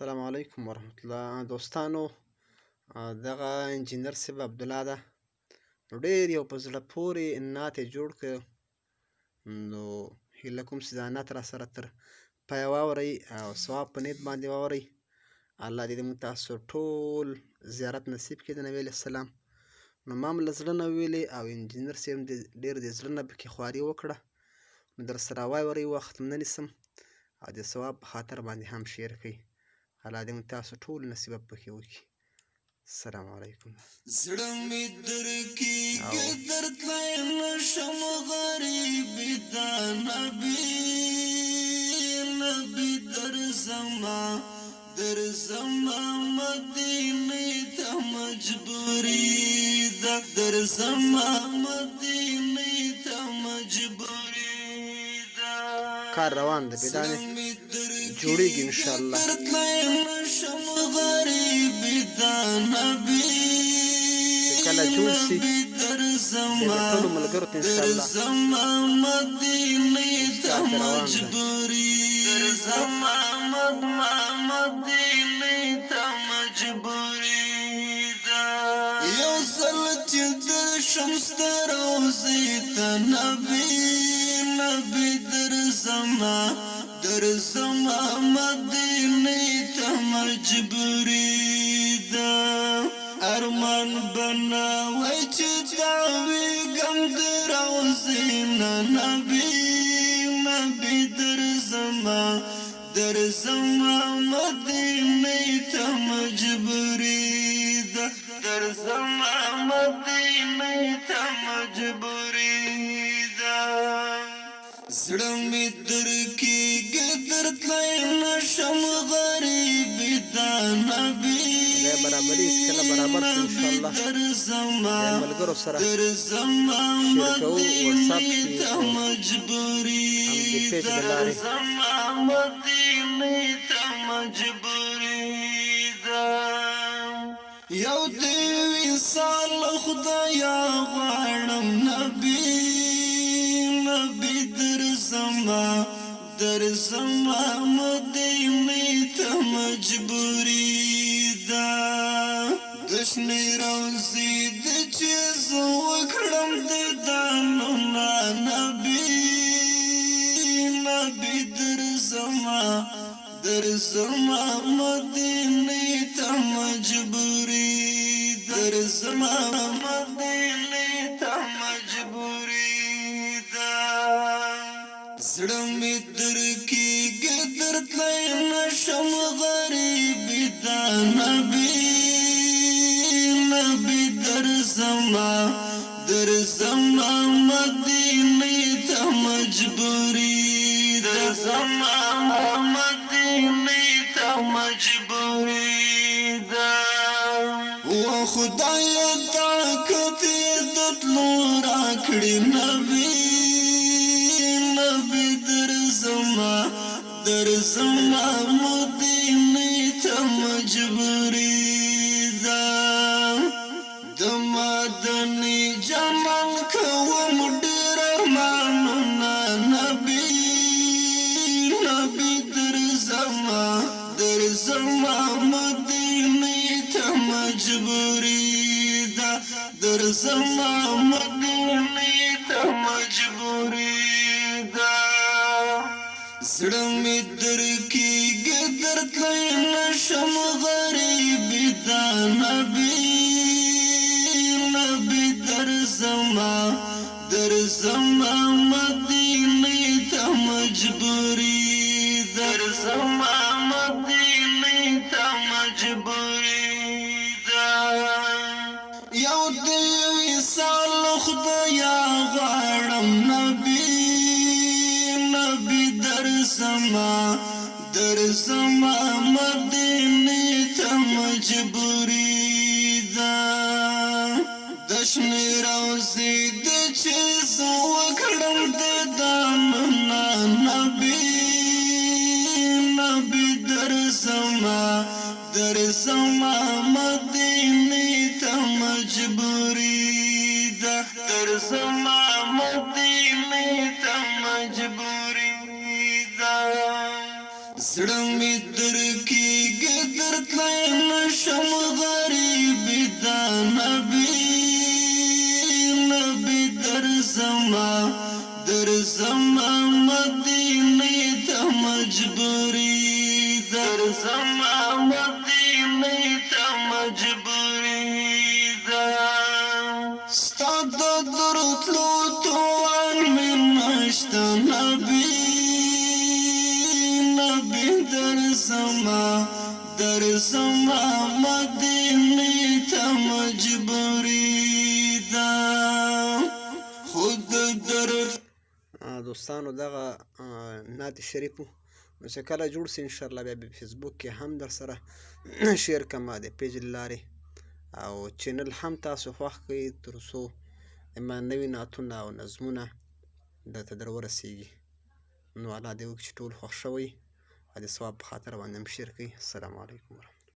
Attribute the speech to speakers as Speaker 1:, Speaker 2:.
Speaker 1: السلام علیکم ورحمت الله دوستانو. دغه انجینر صاحب عبدالله ده، نو ډېر یو په زړه پورې نعت یې جوړ کړ. نو هیله کوم چې دا نعت راسره تر پایه واورئ او ثواب په نیت باندې واورئ. الله دې موږ تاسو ټول زیارت نصیب کړي د نبي علیه السلام. نو ما هم له زړه نه ویلې او انجینر صاحب ډېر د زړه نه پکې خواري وکړه. نو درسره واورئ، وخت نه نیسم او د ثواب په خاطر باندې هم شیر کړئ. الله دې موږ تاسو ټول نصیب پکې وکړي. السلام علیکم.
Speaker 2: زړه مې درکېږي درتلی نشم غریبي دا نبي درځمه مدینې ته مجبوري ده، درځمه مدینې ته مجبوري ده.
Speaker 1: کار روان ده بېدانې جوړېږي انشاءالله. چې کله جوړ شي بیا د ټولو ملګرو ته انشاءالله کار روان
Speaker 2: ده. یو ځل چې درشم ستا روضې ته نبي درځمه مدینې ته مجبوري ده. ارمان بناوی چې تاویږم د روضې نه نبي درځمه مدینې ته مجبوري ده، درځمه مدینې ته مجبوري ده. زړه مې درکېږي درتلی نشم غریبي دا نبي
Speaker 1: برابري هیڅکله برابر شي انشاءالله. ملګرو سره شیر کوو واتساپ کې هم د پیج له لارې.
Speaker 2: یو دې وصال خدایا غواړم نبي درځمه مدینې ته مجبوري ده. د شنې روضې د چې زه وکړم دیدنونه نبي درځمه مدینې ته مجبوري ده، درځمه مدینې ته مجبوري ده. زړه مې درکېږي درتلی نشم غریبي دا نبي درځمه مدینې ته مجبوري ده، درځمه مدینې ته مجبوري ده. و خدایه طاقت یې د تلو راکړي نبي درځمه مدینې ته مجبوري ده. د مدني جانان کوم ډېر ارمانونه نبي درځمه مدینې ته مجبوري ده، درځمه مدینې ته مجبوري ده. زړه مې درکېږي درتلی نشم غریبي دا نبي درځمه مدینې ته مجبوري ده، درځمه مدینې ته مجبوري ده. یو دې وصال خدایا غواړم نبي درځمه مدینې ته مجبوري ده. د شنې روضې د چې زه وکړم دیدنونه نبي درځمه مدینې ته مجبوري ده، درځمه مدینې ته مجبوري ده. زړه مې درکېږي تلای نشم غریبی دا نبی در زما مدینه تا مجبوری در زما مدینه تا مجبوری دا ستا د درتلو توان می نشته نبی در زما مدینه تا مجبوری دا خود در
Speaker 1: دوستانو دغه نعت شریفو نو چې کله جوړ سي انشاءالله بیا په فیسبوک کې هم در سره شیر کما د پیج لارې او چینل هم تاسو خوښ کړئ تر څو ما نوي نعتونه او نظمونه درته در ورسیږي نو الله دې وکړي چې ټول خوښ شوی او د ثواب په خاطر باندې هم شیر کړئ. السلام علیکم ورحمة الله.